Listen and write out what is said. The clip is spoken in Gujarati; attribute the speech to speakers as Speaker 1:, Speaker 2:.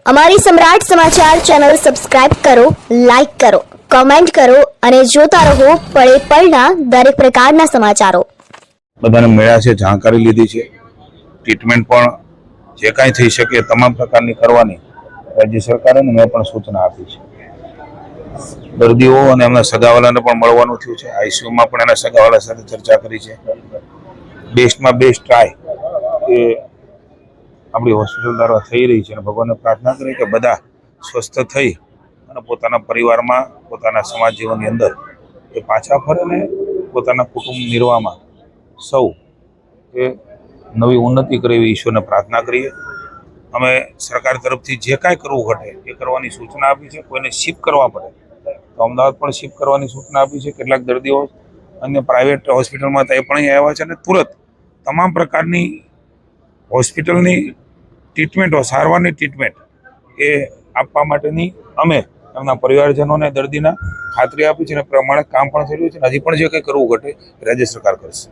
Speaker 1: અમારી સમ્રાટ સમાચાર ચેનલ સબસ્ક્રાઇબ કરો, લાઇક કરો, કમેન્ટ કરો અને જોતા રહો પળે પળના દરેક પ્રકારના સમાચારો.
Speaker 2: બધાને મળ્યા છે, જાણકારી લીધી છે, ટ્રીટમેન્ટ પણ જે કાંઈ થઈ શકે તમામ પ્રકારની કરવાની રાજ્ય સરકારે મેં પણ સૂચના આપી છે. દર્દીઓ અને એમના સગાવાલાને પણ મળવાનું થયું છે. આઈસીયુમાં પણ એના સગાવાલા સાથે ચર્ચા કરી છે. બેસ્ટમાં બેસ્ટ ટ્રાય એ આપણી હોસ્પિટલ દ્વારા થઈ રહી છે અને ભગવાનને પ્રાર્થના કરી કે બધા સ્વસ્થ થઈ અને પોતાના પરિવારમાં, પોતાના સમાજ જીવનની અંદર એ પાછા ફરે ને પોતાના કુટુંબ નિર્વાહમાં સૌ એ નવી ઉન્નતિ કરે એવી ઈશ્વરને પ્રાર્થના કરીએ. અમે સરકાર તરફથી જે કાંઈ કરવું ઘટે એ કરવાની સૂચના આપી છે. કોઈને શિફ્ટ કરવા પડે તો અમદાવાદ પણ શિફ્ટ કરવાની સૂચના આપી છે. કેટલાક દર્દીઓ અન્ય પ્રાઇવેટ હોસ્પિટલમાં એ પણ અહીં આવ્યા છે અને તુરંત તમામ પ્રકારની હોસ્પિટલની ટ્રીટમેન્ટો, સારવારની ટ્રીટમેન્ટ એ આપવા માટેની અમે એમના પરિવારજનોને દર્દીના ખાતરી આપી છે અને પ્રમાણે કામ પણ થઈ રહ્યું છે. હજી પણ જે કંઈ કરવું ઘટે રાજ્ય સરકાર કરશે.